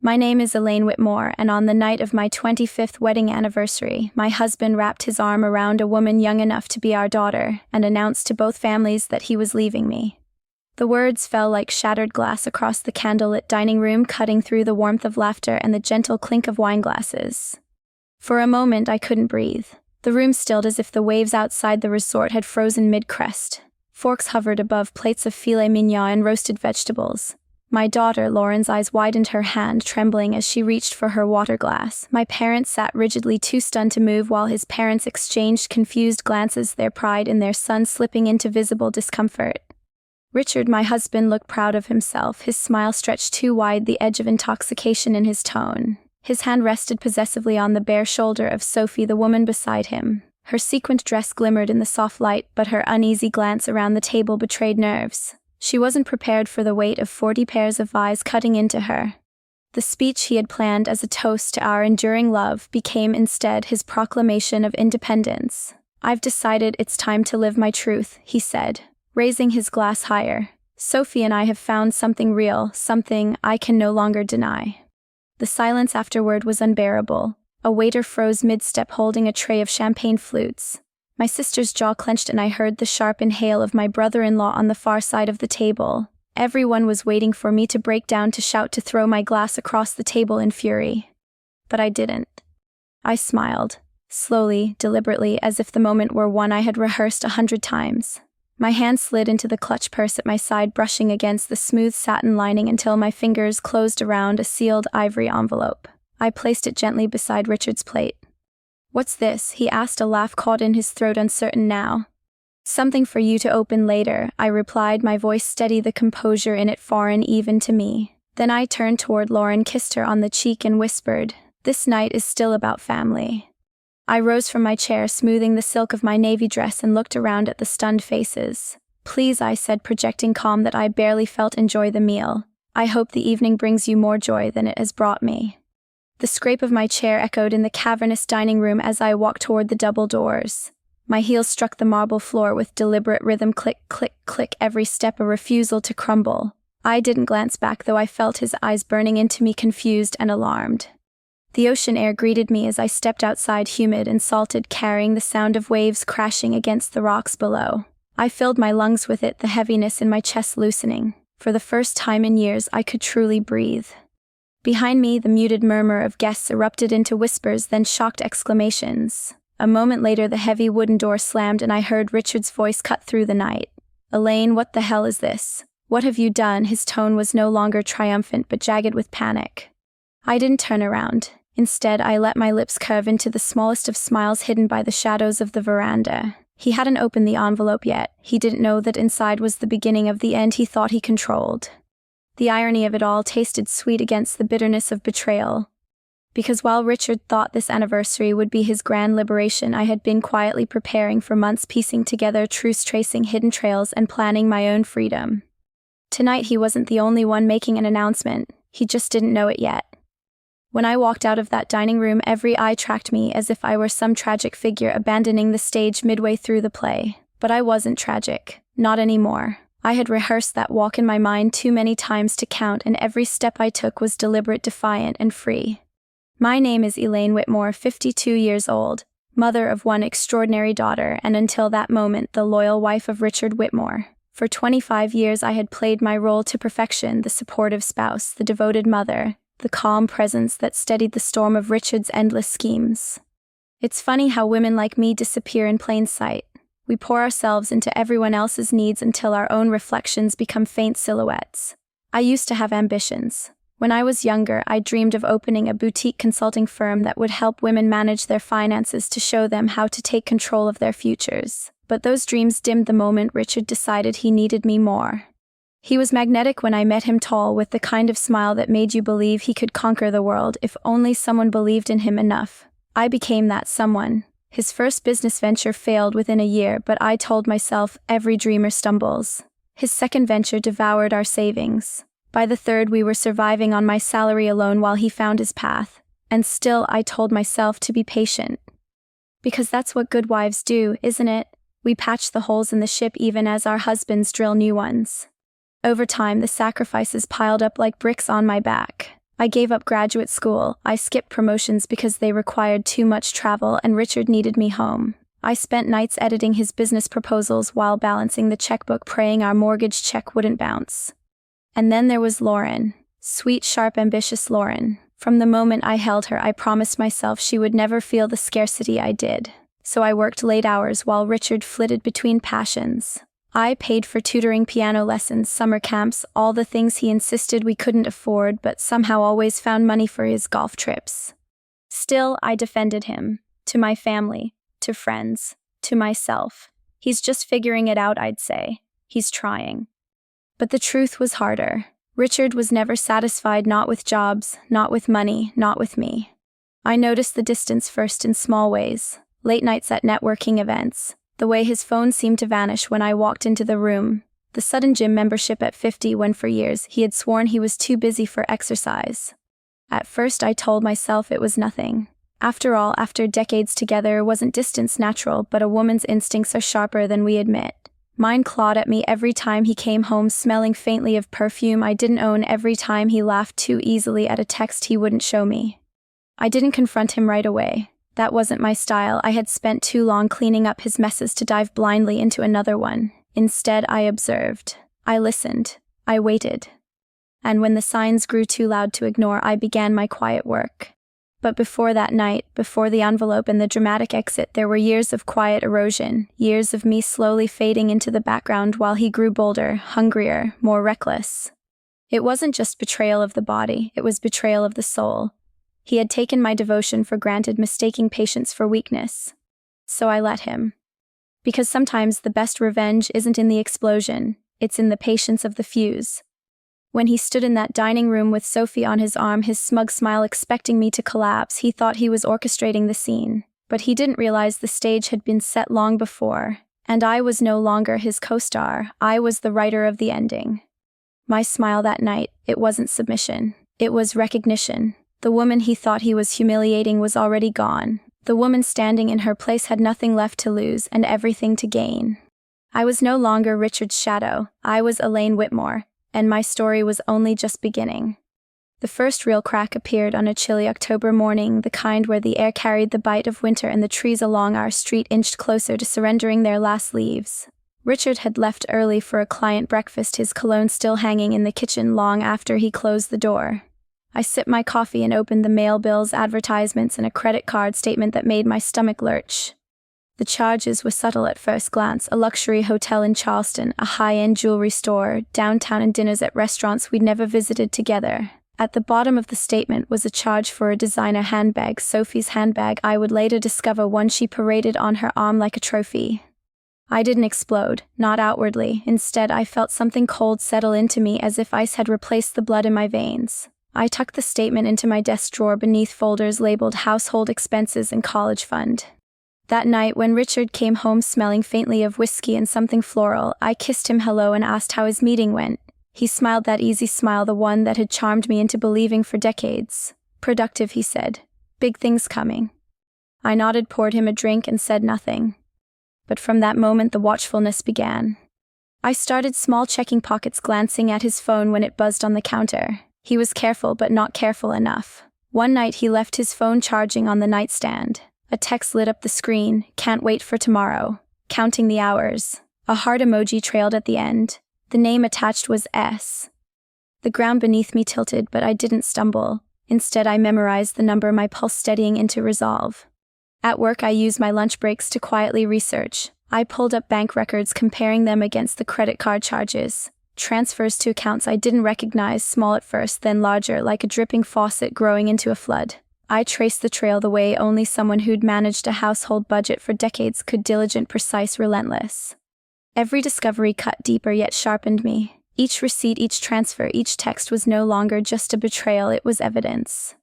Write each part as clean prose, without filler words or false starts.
My name is Elaine Whitmore, and on the night of my 25th wedding anniversary, my husband wrapped his arm around a woman young enough to be our daughter and announced to both families that he was leaving me. The words fell like shattered glass across the candlelit dining room, cutting through the warmth of laughter and the gentle clink of wine glasses. For a moment, I couldn't breathe. The room stilled as if the waves outside the resort had frozen mid-crest. Forks hovered above plates of filet mignon and roasted vegetables. My daughter, Lauren's eyes widened, her hand trembling as she reached for her water glass. My parents sat rigidly, too stunned to move, while his parents exchanged confused glances, their pride in their son slipping into visible discomfort. Richard, my husband, looked proud of himself, his smile stretched too wide, the edge of intoxication in his tone. His hand rested possessively on the bare shoulder of Sophie, the woman beside him. Her sequined dress glimmered in the soft light, but her uneasy glance around the table betrayed nerves. She wasn't prepared for the weight of 40 pairs of eyes cutting into her. The speech he had planned as a toast to our enduring love became instead his proclamation of independence. "I've decided it's time to live my truth," he said, raising his glass higher. "Sophie and I have found something real, something I can no longer deny." The silence afterward was unbearable. A waiter froze mid-step holding a tray of champagne flutes. My sister's jaw clenched and I heard the sharp inhale of my brother-in-law on the far side of the table. Everyone was waiting for me to break down, to shout, to throw my glass across the table in fury. But I didn't. I smiled, slowly, deliberately, as if the moment were one I had rehearsed 100 times. My hand slid into the clutch purse at my side, brushing against the smooth satin lining until my fingers closed around a sealed ivory envelope. I placed it gently beside Richard's plate. "What's this?" he asked, a laugh caught in his throat, uncertain now. "Something for you to open later," I replied, my voice steady, the composure in it foreign even to me. Then I turned toward Lauren, kissed her on the cheek and whispered, "This night is still about family." I rose from my chair, smoothing the silk of my navy dress, and looked around at the stunned faces. "Please," I said, projecting calm that I barely felt, "enjoy the meal. I hope the evening brings you more joy than it has brought me." The scrape of my chair echoed in the cavernous dining room as I walked toward the double doors. My heels struck the marble floor with deliberate rhythm, click, click, click, every step a refusal to crumble. I didn't glance back, though I felt his eyes burning into me, confused and alarmed. The ocean air greeted me as I stepped outside, humid and salted, carrying the sound of waves crashing against the rocks below. I filled my lungs with it, the heaviness in my chest loosening. For the first time in years, I could truly breathe. Behind me, the muted murmur of guests erupted into whispers, then shocked exclamations. A moment later, the heavy wooden door slammed and I heard Richard's voice cut through the night. "Elaine, what the hell is this? What have you done?" His tone was no longer triumphant but jagged with panic. I didn't turn around. Instead, I let my lips curve into the smallest of smiles hidden by the shadows of the veranda. He hadn't opened the envelope yet. He didn't know that inside was the beginning of the end he thought he controlled. The irony of it all tasted sweet against the bitterness of betrayal. Because while Richard thought this anniversary would be his grand liberation, I had been quietly preparing for months, piecing together truths, tracing hidden trails, and planning my own freedom. Tonight, he wasn't the only one making an announcement. He just didn't know it yet. When I walked out of that dining room, every eye tracked me as if I were some tragic figure abandoning the stage midway through the play. But I wasn't tragic. Not anymore. I had rehearsed that walk in my mind too many times to count, and every step I took was deliberate, defiant, and free. My name is Elaine Whitmore, 52 years old, mother of one extraordinary daughter, and until that moment, the loyal wife of Richard Whitmore. For 25 years, I had played my role to perfection, the supportive spouse, the devoted mother, the calm presence that steadied the storm of Richard's endless schemes. It's funny how women like me disappear in plain sight. We pour ourselves into everyone else's needs until our own reflections become faint silhouettes. I used to have ambitions. When I was younger, I dreamed of opening a boutique consulting firm that would help women manage their finances, to show them how to take control of their futures. But those dreams dimmed the moment Richard decided he needed me more. He was magnetic when I met him, tall, with the kind of smile that made you believe he could conquer the world if only someone believed in him enough. I became that someone. His first business venture failed within a year, but I told myself, every dreamer stumbles. His second venture devoured our savings. By the third, we were surviving on my salary alone while he found his path. And still, I told myself to be patient. Because that's what good wives do, isn't it? We patch the holes in the ship even as our husbands drill new ones. Over time, the sacrifices piled up like bricks on my back. I gave up graduate school, I skipped promotions because they required too much travel and Richard needed me home. I spent nights editing his business proposals while balancing the checkbook, praying our mortgage check wouldn't bounce. And then there was Lauren. Sweet, sharp, ambitious Lauren. From the moment I held her, I promised myself she would never feel the scarcity I did. So I worked late hours while Richard flitted between passions. I paid for tutoring, piano lessons, summer camps, all the things he insisted we couldn't afford, but somehow always found money for his golf trips. Still, I defended him. To my family, to friends, to myself. He's just figuring it out, I'd say. He's trying. But the truth was harder. Richard was never satisfied, not with jobs, not with money, not with me. I noticed the distance first in small ways. Late nights at networking events. The way his phone seemed to vanish when I walked into the room. The sudden gym membership at 50 when for years he had sworn he was too busy for exercise. At first I told myself it was nothing. After all, after decades together, wasn't distance natural, but a woman's instincts are sharper than we admit. Mine clawed at me every time he came home smelling faintly of perfume I didn't own, every time he laughed too easily at a text he wouldn't show me. I didn't confront him right away. That wasn't my style. I had spent too long cleaning up his messes to dive blindly into another one. Instead, I observed. I listened. I waited. And when the signs grew too loud to ignore, I began my quiet work. But before that night, before the envelope and the dramatic exit, there were years of quiet erosion, years of me slowly fading into the background while he grew bolder, hungrier, more reckless. It wasn't just betrayal of the body, it was betrayal of the soul. He had taken my devotion for granted, mistaking patience for weakness. So I let him. Because sometimes the best revenge isn't in the explosion, it's in the patience of the fuse. When he stood in that dining room with Sophie on his arm, his smug smile expecting me to collapse, he thought he was orchestrating the scene. But he didn't realize the stage had been set long before, and I was no longer his co-star, I was the writer of the ending. My smile that night, it wasn't submission. It was recognition. The woman he thought he was humiliating was already gone. The woman standing in her place had nothing left to lose and everything to gain. I was no longer Richard's shadow, I was Elaine Whitmore. And my story was only just beginning. The first real crack appeared on a chilly October morning, the kind where the air carried the bite of winter and the trees along our street inched closer to surrendering their last leaves. Richard had left early for a client breakfast, his cologne still hanging in the kitchen long after he closed the door. I sipped my coffee and opened the mail bills, advertisements, and a credit card statement that made my stomach lurch. The charges were subtle at first glance: a luxury hotel in Charleston, a high-end jewelry store, downtown, and dinners at restaurants we'd never visited together. At the bottom of the statement was a charge for a designer handbag, Sophie's handbag. I would later discover one she paraded on her arm like a trophy. I didn't explode, not outwardly. Instead, I felt something cold settle into me as if ice had replaced the blood in my veins. I tucked the statement into my desk drawer beneath folders labeled household expenses and college fund. That night, when Richard came home smelling faintly of whiskey and something floral, I kissed him hello and asked how his meeting went. He smiled that easy smile, the one that had charmed me into believing for decades. Productive, he said. Big things coming. I nodded, poured him a drink, and said nothing. But from that moment, the watchfulness began. I started small, checking pockets, glancing at his phone when it buzzed on the counter. He was careful, but not careful enough. One night, he left his phone charging on the nightstand. A text lit up the screen: "Can't wait for tomorrow." Counting the hours. A heart emoji trailed at the end. The name attached was S. The ground beneath me tilted, but I didn't stumble. Instead, I memorized the number, my pulse steadying into resolve. At work, I used my lunch breaks to quietly research. I pulled up bank records, comparing them against the credit card charges. Transfers to accounts I didn't recognize, small at first, then larger, like a dripping faucet growing into a flood. I traced the trail the way only someone who'd managed a household budget for decades could: diligent, precise, relentless. Every discovery cut deeper yet sharpened me. Each receipt, each transfer, each text was no longer just a betrayal, it was evidence.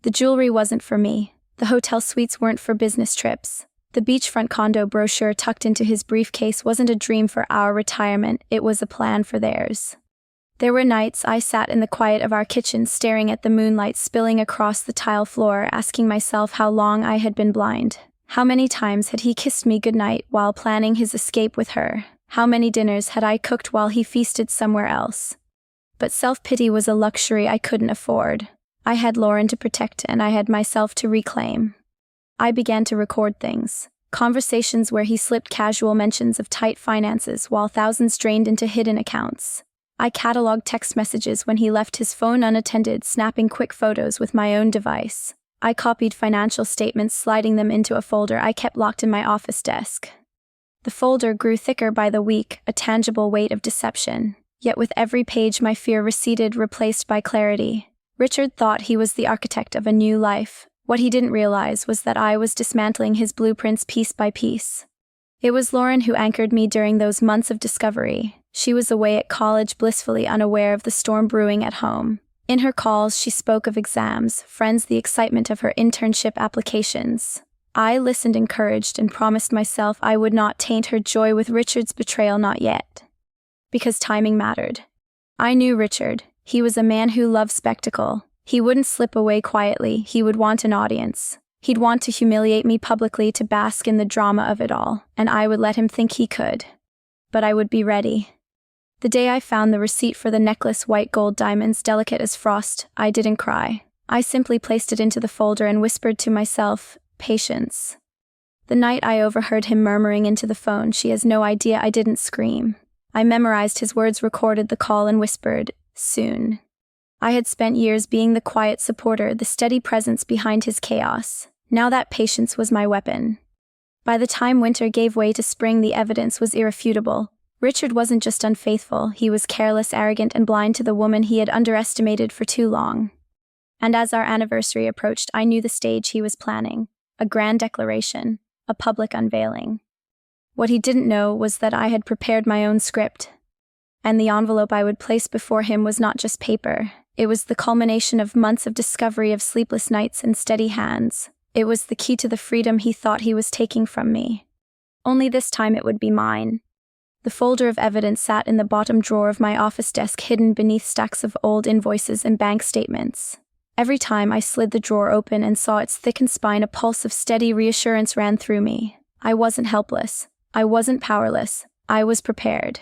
The jewelry wasn't for me. The hotel suites weren't for business trips. The beachfront condo brochure tucked into his briefcase wasn't a dream for our retirement, it was a plan for theirs. There were nights I sat in the quiet of our kitchen, staring at the moonlight spilling across the tile floor, asking myself how long I had been blind. How many times had he kissed me goodnight while planning his escape with her? How many dinners had I cooked while he feasted somewhere else? But self-pity was a luxury I couldn't afford. I had Lauren to protect and I had myself to reclaim. I began to record things. Conversations where he slipped casual mentions of tight finances while thousands drained into hidden accounts. I cataloged text messages when he left his phone unattended, snapping quick photos with my own device. I copied financial statements, sliding them into a folder I kept locked in my office desk. The folder grew thicker by the week, a tangible weight of deception. Yet with every page my fear receded, replaced by clarity. Richard thought he was the architect of a new life. What he didn't realize was that I was dismantling his blueprints piece by piece. It was Lauren who anchored me during those months of discovery. She was away at college, blissfully unaware of the storm brewing at home. In her calls, she spoke of exams, friends, the excitement of her internship applications. I listened, encouraged, and promised myself I would not taint her joy with Richard's betrayal, not yet. Because timing mattered. I knew Richard. He was a man who loved spectacle. He wouldn't slip away quietly, he would want an audience. He'd want to humiliate me publicly, to bask in the drama of it all, and I would let him think he could. But I would be ready. The day I found the receipt for the necklace, white gold diamonds, delicate as frost, I didn't cry. I simply placed it into the folder and whispered to myself, patience. The night I overheard him murmuring into the phone, "She has no idea," I didn't scream. I memorized his words, recorded the call, and whispered, "Soon." I had spent years being the quiet supporter, the steady presence behind his chaos. Now that patience was my weapon. By the time winter gave way to spring, the evidence was irrefutable. Richard wasn't just unfaithful, he was careless, arrogant, and blind to the woman he had underestimated for too long. And as our anniversary approached, I knew the stage he was planning. A grand declaration, a public unveiling. What he didn't know was that I had prepared my own script. And the envelope I would place before him was not just paper. It was the culmination of months of discovery, of sleepless nights and steady hands. It was the key to the freedom he thought he was taking from me. Only this time it would be mine. The folder of evidence sat in the bottom drawer of my office desk, hidden beneath stacks of old invoices and bank statements. Every time I slid the drawer open and saw its thickened spine, a pulse of steady reassurance ran through me. I wasn't helpless. I wasn't powerless. I was prepared.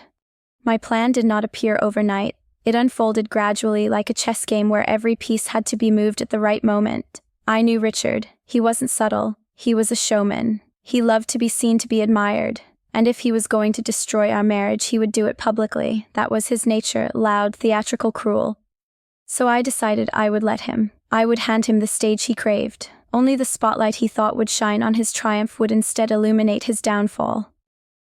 My plan did not appear overnight. It unfolded gradually, like a chess game where every piece had to be moved at the right moment. I knew Richard. He wasn't subtle. He was a showman. He loved to be seen, to be admired. And if he was going to destroy our marriage, he would do it publicly. That was his nature, loud, theatrical, cruel. So I decided I would let him. I would hand him the stage he craved. Only the spotlight he thought would shine on his triumph would instead illuminate his downfall.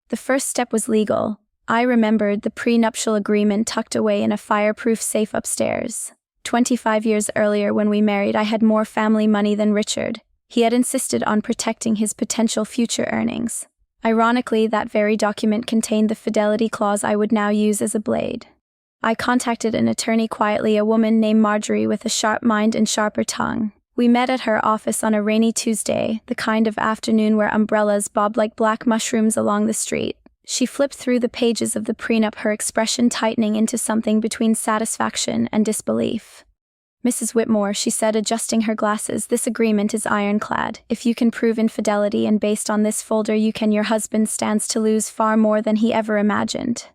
The first step was legal. I remembered the prenuptial agreement tucked away in a fireproof safe upstairs. 25 years earlier, when we married, I had more family money than Richard. He had insisted on protecting his potential future earnings. Ironically, that very document contained the fidelity clause I would now use as a blade. I contacted an attorney quietly, a woman named Marjorie with a sharp mind and sharper tongue. We met at her office on a rainy Tuesday, the kind of afternoon where umbrellas bobbed like black mushrooms along the street. She flipped through the pages of the prenup, her expression tightening into something between satisfaction and disbelief. "Mrs. Whitmore," she said, adjusting her glasses, "this agreement is ironclad. If you can prove infidelity, and based on this folder your husband stands to lose far more than he ever imagined."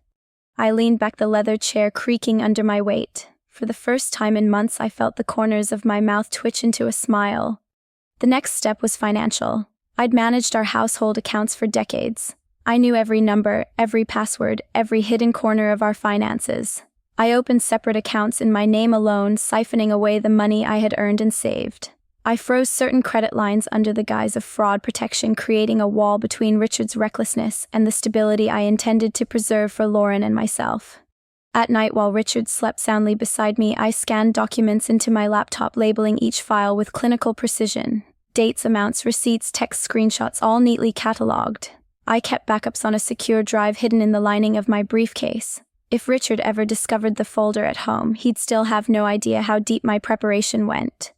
I leaned back, the leather chair creaking under my weight. For the first time in months, I felt the corners of my mouth twitch into a smile. The next step was financial. I'd managed our household accounts for decades. I knew every number, every password, every hidden corner of our finances. I opened separate accounts in my name alone, siphoning away the money I had earned and saved. I froze certain credit lines under the guise of fraud protection, creating a wall between Richard's recklessness and the stability I intended to preserve for Lauren and myself. At night, while Richard slept soundly beside me, I scanned documents into my laptop, labeling each file with clinical precision. Dates, amounts, receipts, text, screenshots, all neatly catalogued. I kept backups on a secure drive hidden in the lining of my briefcase. If Richard ever discovered the folder at home, he'd still have no idea how deep my preparation went.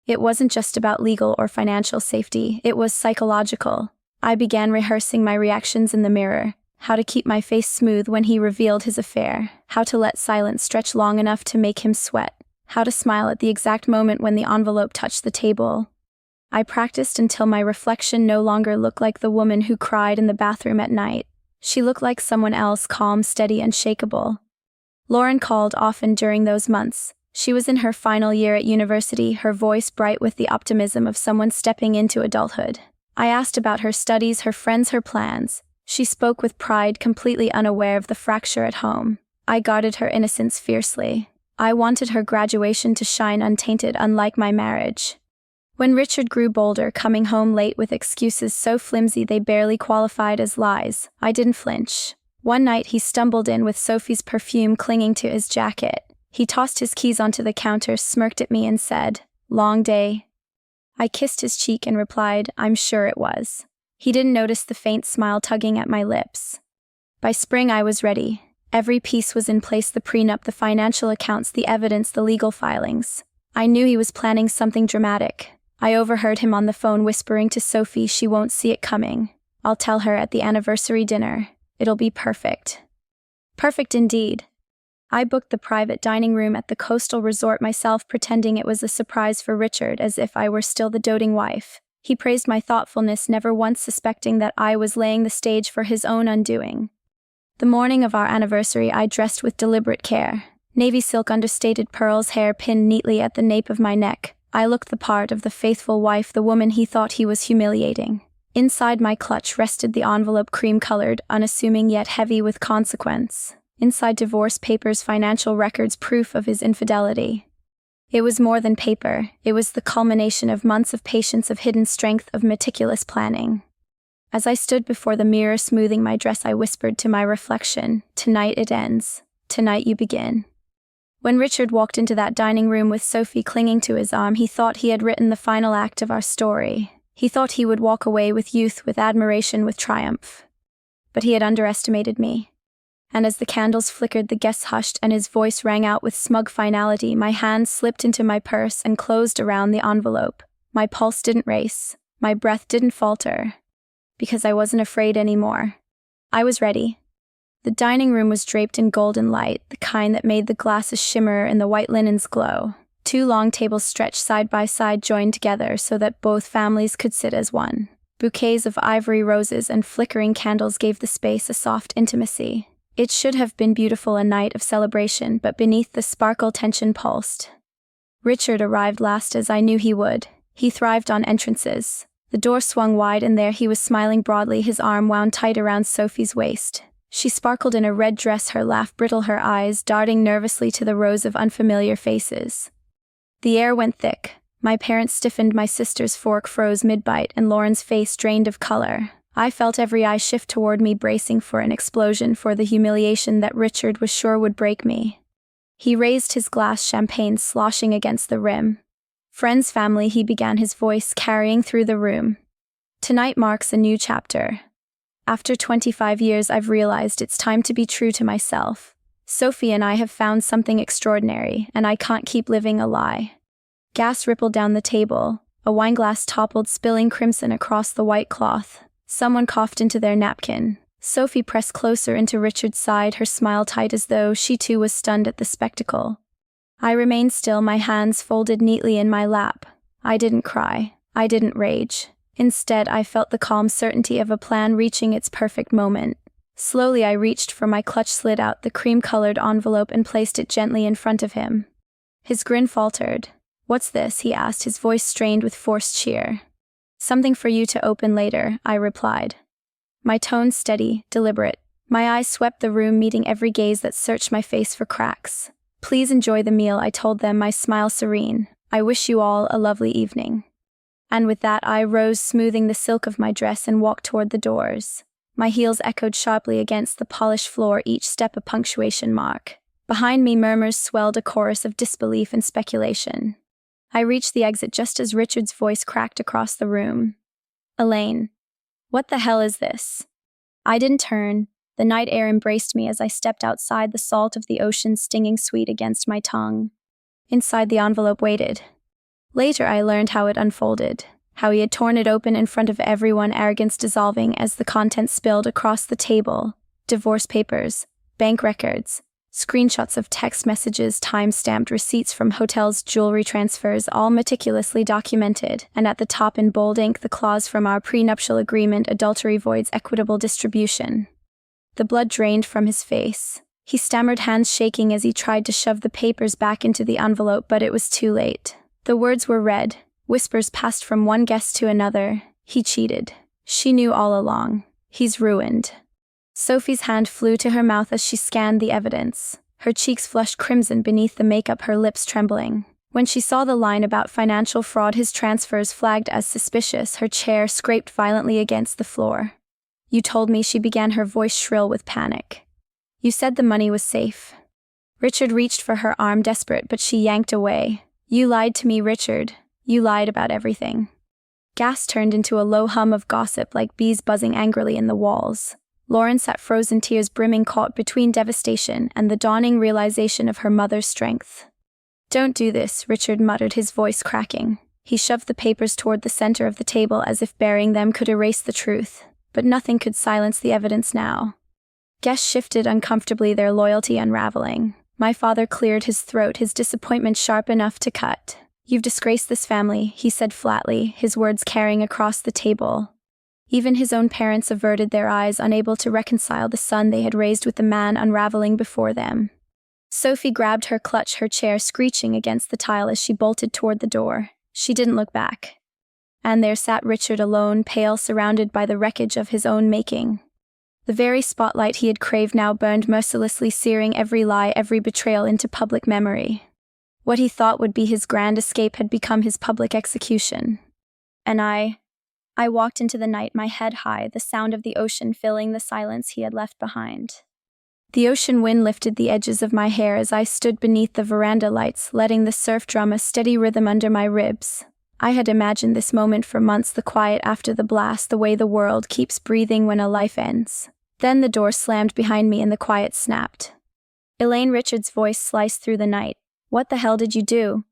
It wasn't just about legal or financial safety, it was psychological. I began rehearsing my reactions in the mirror. How to keep my face smooth when he revealed his affair. How to let silence stretch long enough to make him sweat. How to smile at the exact moment when the envelope touched the table. I practiced until my reflection no longer looked like the woman who cried in the bathroom at night. She looked like someone else, calm, steady, unshakable. Lauren called often during those months. She was in her final year at university, her voice bright with the optimism of someone stepping into adulthood. I asked about her studies, her friends, her plans. She spoke with pride, completely unaware of the fracture at home. I guarded her innocence fiercely. I wanted her graduation to shine untainted, unlike my marriage. When Richard grew bolder, coming home late with excuses so flimsy they barely qualified as lies, I didn't flinch. One night he stumbled in with Sophie's perfume clinging to his jacket. He tossed his keys onto the counter, smirked at me and said, "Long day?" I kissed his cheek and replied, "I'm sure it was." He didn't notice the faint smile tugging at my lips. By spring I was ready. Every piece was in place: the prenup, the financial accounts, the evidence, the legal filings. I knew he was planning something dramatic. I overheard him on the phone whispering to Sophie, "She won't see it coming. I'll tell her at the anniversary dinner. It'll be perfect." Perfect indeed. I booked the private dining room at the coastal resort myself, pretending it was a surprise for Richard, as if I were still the doting wife. He praised my thoughtfulness, never once suspecting that I was laying the stage for his own undoing. The morning of our anniversary I dressed with deliberate care. Navy silk understated pearls, hair pinned neatly at the nape of my neck. I looked the part of the faithful wife, the woman he thought he was humiliating. Inside my clutch rested the envelope, cream-colored, unassuming yet heavy with consequence. Inside, divorce papers, financial records, proof of his infidelity. It was more than paper. It was the culmination of months of patience, of hidden strength, of meticulous planning. As I stood before the mirror smoothing my dress, I whispered to my reflection, "Tonight it ends. Tonight you begin." When Richard walked into that dining room with Sophie clinging to his arm, he thought he had written the final act of our story. He thought he would walk away with youth, with admiration, with triumph. But he had underestimated me. And as the candles flickered, the guests hushed, and his voice rang out with smug finality, my hand slipped into my purse and closed around the envelope. My pulse didn't race. My breath didn't falter. Because I wasn't afraid anymore. I was ready. The dining room was draped in golden light, the kind that made the glasses shimmer and the white linens glow. 2 long tables stretched side by side, joined together so that both families could sit as one. Bouquets of ivory roses and flickering candles gave the space a soft intimacy. It should have been beautiful, a night of celebration, but beneath the sparkle tension pulsed. Richard arrived last, as I knew he would. He thrived on entrances. The door swung wide and there he was, smiling broadly, his arm wound tight around Sophie's waist. She sparkled in a red dress, her laugh brittle, her eyes darting nervously to the rows of unfamiliar faces. The air went thick. My parents stiffened, my sister's fork froze mid-bite, and Lauren's face drained of color. I felt every eye shift toward me, bracing for an explosion, for the humiliation that Richard was sure would break me. He raised his glass, champagne sloshing against the rim. "Friends, family," he began, his voice carrying through the room. "Tonight marks a new chapter. After 25 years, I've realized it's time to be true to myself. Sophie and I have found something extraordinary, and I can't keep living a lie." Gas rippled down the table. A wineglass toppled, spilling crimson across the white cloth. Someone coughed into their napkin. Sophie pressed closer into Richard's side, her smile tight as though she too was stunned at the spectacle. I remained still, my hands folded neatly in my lap. I didn't cry. I didn't rage. Instead, I felt the calm certainty of a plan reaching its perfect moment. Slowly, I reached for my clutch, slid out the cream-colored envelope and placed it gently in front of him. His grin faltered. "What's this?" he asked, his voice strained with forced cheer. "Something for you to open later," I replied. My tone steady, deliberate. My eyes swept the room, meeting every gaze that searched my face for cracks. "Please enjoy the meal," I told them, my smile serene. "I wish you all a lovely evening." And with that, I rose, smoothing the silk of my dress, and walked toward the doors. My heels echoed sharply against the polished floor, each step a punctuation mark. Behind me, murmurs swelled, a chorus of disbelief and speculation. I reached the exit just as Richard's voice cracked across the room. "Elaine, what the hell is this?" I didn't turn. The night air embraced me as I stepped outside, the salt of the ocean stinging sweet against my tongue. Inside, the envelope waited. Later, I learned how it unfolded, how he had torn it open in front of everyone, arrogance dissolving as the contents spilled across the table. Divorce papers, bank records, screenshots of text messages, time-stamped receipts from hotels, jewelry transfers, all meticulously documented, and at the top in bold ink the clause from our prenuptial agreement: adultery voids equitable distribution. The blood drained from his face. He stammered, hands shaking as he tried to shove the papers back into the envelope, but it was too late. The words were read. Whispers passed from one guest to another. He cheated. She knew all along. He's ruined. Sophie's hand flew to her mouth as she scanned the evidence. Her cheeks flushed crimson beneath the makeup, her lips trembling. When she saw the line about financial fraud, his transfers flagged as suspicious, her chair scraped violently against the floor. You told me, she began, her voice shrill with panic. You said the money was safe. Richard reached for her arm, desperate, but she yanked away. You lied to me, Richard. You lied about everything. Gas turned into a low hum of gossip, like bees buzzing angrily in the walls. Lauren sat frozen, tears brimming, caught between devastation and the dawning realization of her mother's strength. Don't do this, Richard muttered, his voice cracking. He shoved the papers toward the center of the table as if burying them could erase the truth, but nothing could silence the evidence now. Guests shifted uncomfortably, their loyalty unraveling. My father cleared his throat, his disappointment sharp enough to cut. You've disgraced this family, he said flatly, his words carrying across the table. Even his own parents averted their eyes, unable to reconcile the son they had raised with the man unraveling before them. Sophie grabbed her clutch, her chair screeching against the tile as she bolted toward the door. She didn't look back. And there sat Richard alone, pale, surrounded by the wreckage of his own making. The very spotlight he had craved now burned mercilessly, searing every lie, every betrayal into public memory. What he thought would be his grand escape had become his public execution. And I walked into the night, my head high, the sound of the ocean filling the silence he had left behind. The ocean wind lifted the edges of my hair as I stood beneath the veranda lights, letting the surf drum a steady rhythm under my ribs. I had imagined this moment for months, the quiet after the blast, the way the world keeps breathing when a life ends. Then the door slammed behind me and the quiet snapped. Elaine, Richard's voice sliced through the night. What the hell did you do?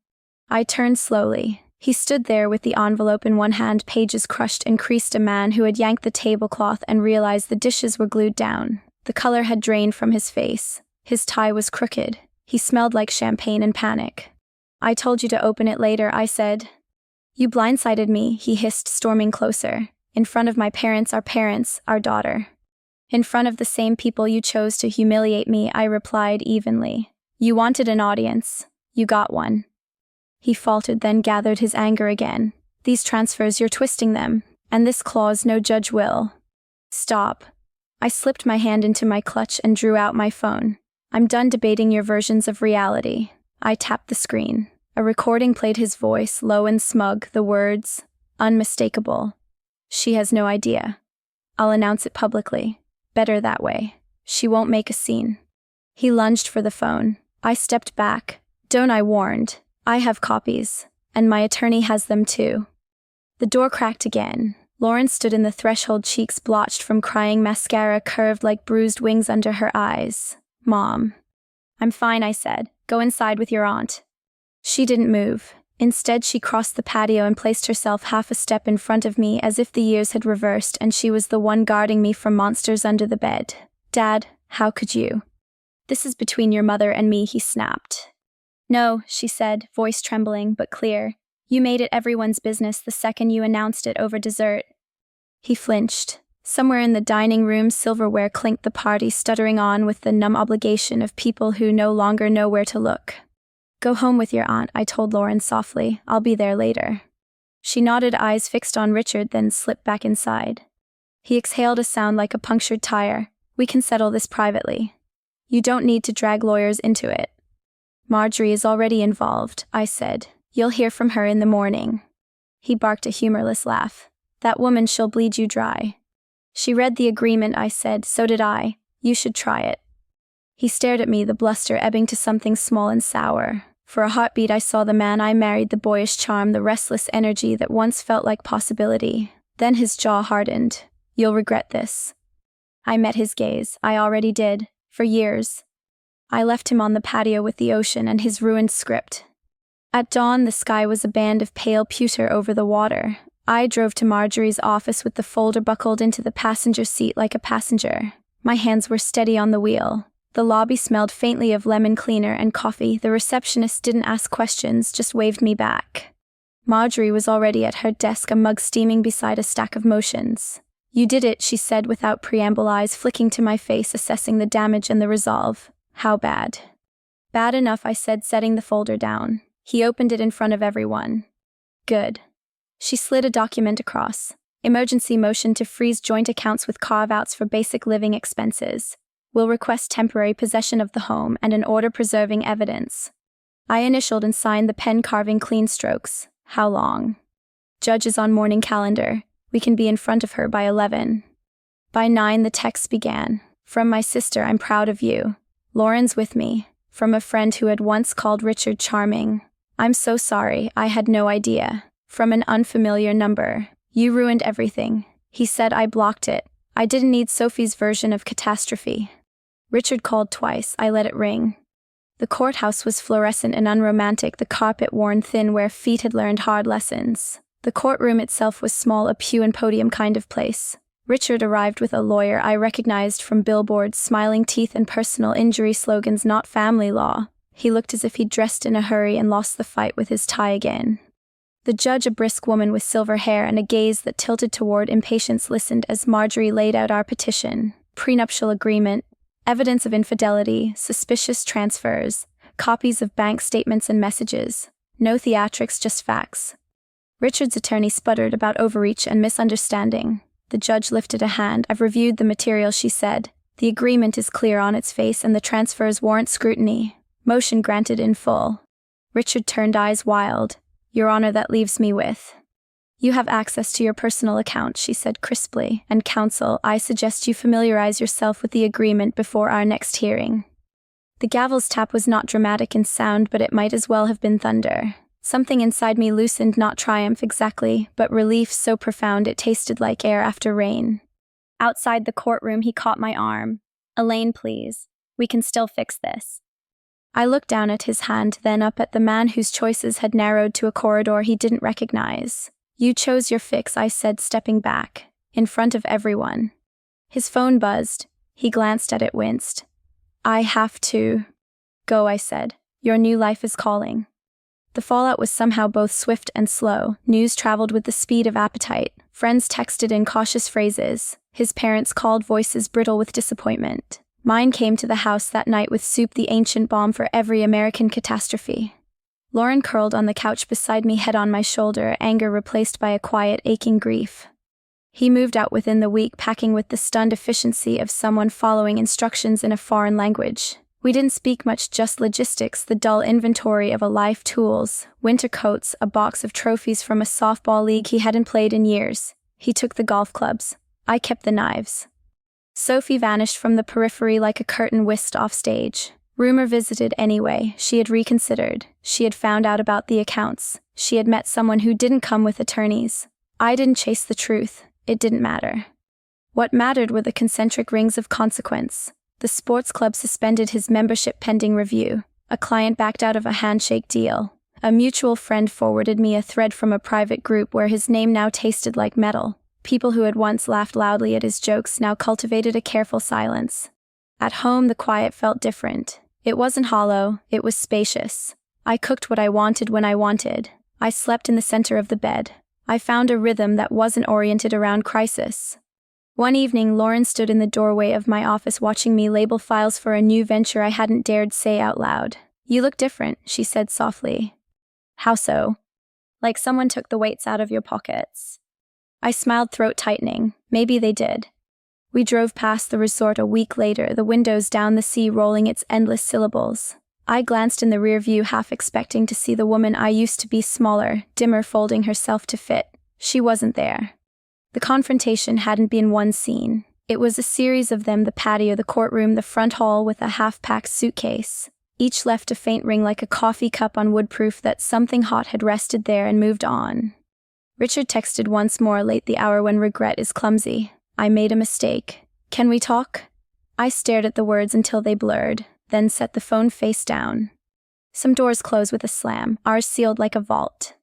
I turned slowly. He stood there with the envelope in one hand, pages crushed and creased, a man who had yanked the tablecloth and realized the dishes were glued down. The color had drained from his face. His tie was crooked. He smelled like champagne and panic. I told you to open it later, I said. You blindsided me, he hissed, storming closer. In front of my parents, our daughter. In front of the same people you chose to humiliate me, I replied evenly. You wanted an audience. You got one. He faltered, then gathered his anger again. These transfers, you're twisting them. And this clause, no judge will. Stop. I slipped my hand into my clutch and drew out my phone. I'm done debating your versions of reality. I tapped the screen. A recording played, his voice, low and smug, the words, unmistakable. She has no idea. I'll announce it publicly. Better that way. She won't make a scene. He lunged for the phone. I stepped back. Don't, I warned. I have copies. And my attorney has them too. The door cracked again. Lauren stood in the threshold, cheeks blotched from crying, mascara curved like bruised wings under her eyes. Mom. I'm fine, I said. Go inside with your aunt. She didn't move. Instead, she crossed the patio and placed herself half a step in front of me, as if the years had reversed and she was the one guarding me from monsters under the bed. Dad, how could you? This is between your mother and me, he snapped. No, she said, voice trembling but clear. You made it everyone's business the second you announced it over dessert. He flinched. Somewhere in the dining room, silverware clinked, the party stuttering on with the numb obligation of people who no longer know where to look. Go home with your aunt, I told Lauren softly. I'll be there later. She nodded, eyes fixed on Richard, then slipped back inside. He exhaled a sound like a punctured tire. We can settle this privately. You don't need to drag lawyers into it. Marjorie is already involved, I said. You'll hear from her in the morning. He barked a humorless laugh. That woman, she'll bleed you dry. She read the agreement, I said. So did I. You should try it. He stared at me, the bluster ebbing to something small and sour. For a heartbeat I saw the man I married, the boyish charm, the restless energy that once felt like possibility. Then his jaw hardened. You'll regret this. I met his gaze. I already did. For years. I left him on the patio with the ocean and his ruined script. At dawn, the sky was a band of pale pewter over the water. I drove to Marjorie's office with the folder buckled into the passenger seat like a passenger. My hands were steady on the wheel. The lobby smelled faintly of lemon cleaner and coffee. The receptionist didn't ask questions, just waved me back. Marjorie was already at her desk, a mug steaming beside a stack of motions. You did it, she said without preamble, eyes flicking to my face, assessing the damage and the resolve. How bad? Bad enough, I said, setting the folder down. He opened it in front of everyone. Good. She slid a document across. Emergency motion to freeze joint accounts with carve-outs for basic living expenses. Will request temporary possession of the home and an order preserving evidence. I initialed and signed the pen, carving clean strokes. How long? Judge is on morning calendar. We can be in front of her by 11. By 9 the text began. From my sister, I'm proud of you. Lauren's with me. From a friend who had once called Richard charming. I'm so sorry, I had no idea. From an unfamiliar number. You ruined everything. He said I blocked it. I didn't need Sophie's version of catastrophe. Richard called twice. I let it ring. The courthouse was fluorescent and unromantic, the carpet worn thin where feet had learned hard lessons. The courtroom itself was small, a pew and podium kind of place. Richard arrived with a lawyer I recognized from billboards, smiling teeth and personal injury slogans, not family law. He looked as if he'd dressed in a hurry and lost the fight with his tie again. The judge, a brisk woman with silver hair and a gaze that tilted toward impatience, listened as Marjorie laid out our petition. Prenuptial agreement, evidence of infidelity, suspicious transfers, copies of bank statements and messages. No theatrics, just facts. Richard's attorney sputtered about overreach and misunderstanding. The judge lifted a hand. I've reviewed the material, she said. The agreement is clear on its face and the transfers warrant scrutiny. Motion granted in full. Richard turned, eyes wild. Your Honor, that leaves me with. You have access to your personal account, she said crisply, and counsel, I suggest you familiarize yourself with the agreement before our next hearing. The gavel's tap was not dramatic in sound, but it might as well have been thunder. Something inside me loosened, not triumph exactly, but relief so profound it tasted like air after rain. Outside the courtroom, he caught my arm. Elaine, please. We can still fix this. I looked down at his hand, then up at the man whose choices had narrowed to a corridor he didn't recognize. You chose your fix, I said, stepping back, in front of everyone. His phone buzzed. He glanced at it, winced. I have to go, I said. Your new life is calling. The fallout was somehow both swift and slow. News traveled with the speed of appetite. Friends texted in cautious phrases. His parents called, voices brittle with disappointment. Mine came to the house that night with soup, the ancient balm for every American catastrophe. Lauren curled on the couch beside me, head on my shoulder, anger replaced by a quiet, aching grief. He moved out within the week, packing with the stunned efficiency of someone following instructions in a foreign language. We didn't speak much, just logistics, the dull inventory of a life, tools, winter coats, a box of trophies from a softball league he hadn't played in years. He took the golf clubs. I kept the knives. Sophie vanished from the periphery like a curtain whisked off stage. Rumor visited anyway. She had reconsidered. She had found out about the accounts. She had met someone who didn't come with attorneys. I didn't chase the truth. It didn't matter. What mattered were the concentric rings of consequence. The sports club suspended his membership pending review. A client backed out of a handshake deal. A mutual friend forwarded me a thread from a private group where his name now tasted like metal. People who had once laughed loudly at his jokes now cultivated a careful silence. At home, the quiet felt different. It wasn't hollow, it was spacious. I cooked what I wanted when I wanted. I slept in the center of the bed. I found a rhythm that wasn't oriented around crisis. One evening, Lauren stood in the doorway of my office watching me label files for a new venture I hadn't dared say out loud. You look different, she said softly. How so? Like someone took the weights out of your pockets. I smiled, throat tightening. Maybe they did. We drove past the resort a week later, the windows down, the sea rolling its endless syllables. I glanced in the rear view, half expecting to see the woman I used to be, smaller, dimmer, folding herself to fit. She wasn't there. The confrontation hadn't been one scene. It was a series of them: the patio, the courtroom, the front hall with a half-packed suitcase. Each left a faint ring like a coffee cup on wood, proof that something hot had rested there and moved on. Richard texted once more, late, the hour when regret is clumsy. I made a mistake. Can we talk? I stared at the words until they blurred, then set the phone face down. Some doors closed with a slam, ours sealed like a vault.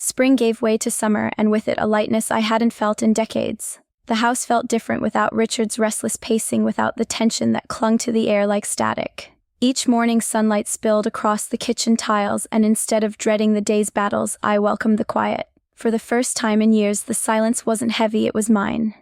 Spring gave way to summer, and with it a lightness I hadn't felt in decades. The house felt different without Richard's restless pacing, without the tension that clung to the air like static. Each morning sunlight spilled across the kitchen tiles, and instead of dreading the day's battles, I welcomed the quiet. For the first time in years, the silence wasn't heavy, it was mine.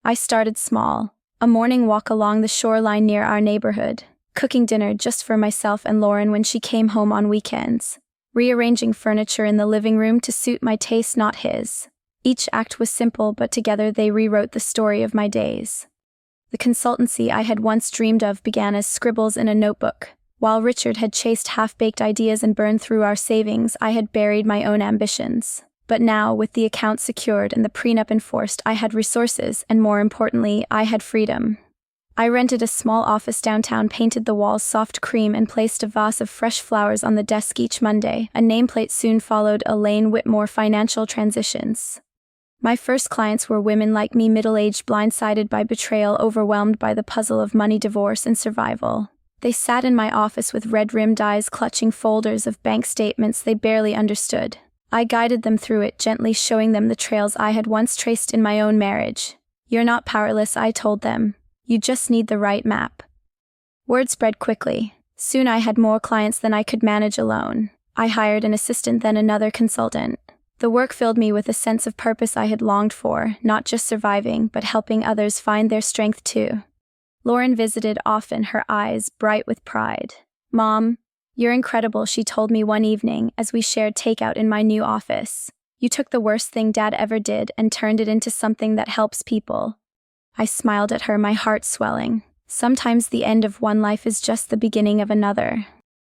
I started small. A morning walk along the shoreline near our neighborhood. cooking dinner just for myself and Lauren when she came home on weekends, rearranging furniture in the living room to suit my taste, not his. Each act was simple, but together they rewrote the story of my days. The consultancy I had once dreamed of began as scribbles in a notebook. While Richard had chased half-baked ideas and burned through our savings, I had buried my own ambitions. But now, with the account secured and the prenup enforced, I had resources, and more importantly, I had freedom. I rented a small office downtown, painted the walls soft cream, and placed a vase of fresh flowers on the desk each Monday. A nameplate soon followed: Elaine Whitmore, Financial Transitions. My first clients were women like me, middle-aged, blindsided by betrayal, overwhelmed by the puzzle of money, divorce, and survival. They sat in my office with red-rimmed eyes, clutching folders of bank statements they barely understood. I guided them through it, gently showing them the trails I had once traced in my own marriage. "You're not powerless," I told them. "You just need the right map." Word spread quickly. Soon I had more clients than I could manage alone. I hired an assistant, then another consultant. The work filled me with a sense of purpose I had longed for, not just surviving, but helping others find their strength too. Lauren visited often, her eyes bright with pride. "Mom, you're incredible," she told me one evening as we shared takeout in my new office. "You took the worst thing Dad ever did and turned it into something that helps people." I smiled at her, my heart swelling. Sometimes the end of one life is just the beginning of another.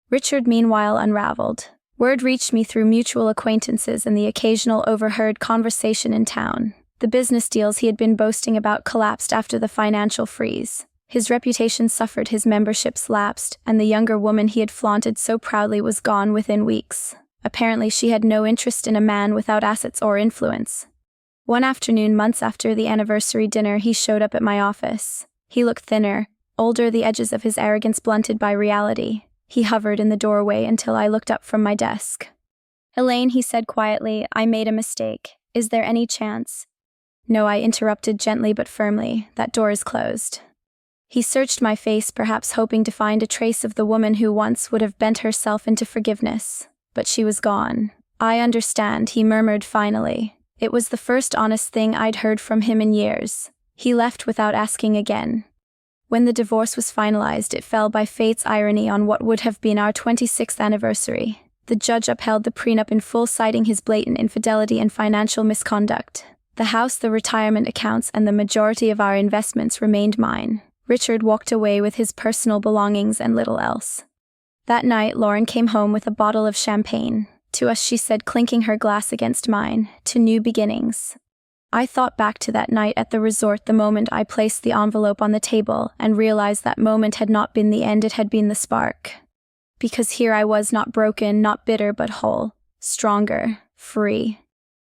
Richard, meanwhile, unraveled. Word reached me through mutual acquaintances and the occasional overheard conversation in town. The business deals he had been boasting about collapsed after the financial freeze. His reputation suffered, his memberships lapsed, and the younger woman he had flaunted so proudly was gone within weeks. Apparently, she had no interest in a man without assets or influence. One afternoon, months after the anniversary dinner, he showed up at my office. He looked thinner, older, the edges of his arrogance blunted by reality. He hovered in the doorway until I looked up from my desk. "Elaine," he said quietly, "I made a mistake. Is there any chance?" "No," I interrupted gently but firmly. "That door is closed." He searched my face, perhaps hoping to find a trace of the woman who once would have bent herself into forgiveness. But she was gone. "I understand," he murmured finally. It was the first honest thing I'd heard from him in years. He left without asking again. When the divorce was finalized, it fell by fate's irony on what would have been our 26th anniversary. The judge upheld the prenup in full, citing his blatant infidelity and financial misconduct. The house, the retirement accounts, and the majority of our investments remained mine. Richard walked away with his personal belongings and little else. That night, Lauren came home with a bottle of champagne. "To us," she said, clinking her glass against mine, "to new beginnings." I thought back to that night at the resort, the moment I placed the envelope on the table, and realized that moment had not been the end, it had been the spark. Because here I was, not broken, not bitter, but whole, stronger, free.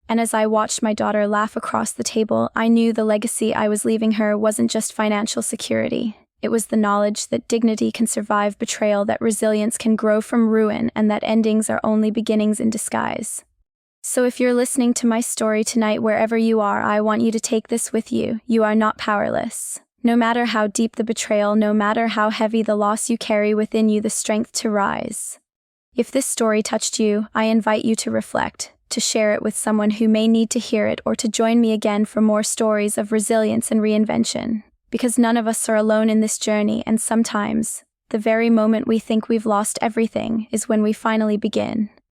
And as I watched my daughter laugh across the table, I knew the legacy I was leaving her wasn't just financial security. It was the knowledge that dignity can survive betrayal, that resilience can grow from ruin, and that endings are only beginnings in disguise. So if you're listening to my story tonight, wherever you are, I want you to take this with you. You are not powerless. No matter how deep the betrayal, no matter how heavy the loss, you carry within you the strength to rise. If this story touched you, I invite you to reflect, to share it with someone who may need to hear it, or to join me again for more stories of resilience and reinvention. Because none of us are alone in this journey, and sometimes, the very moment we think we've lost everything is when we finally begin.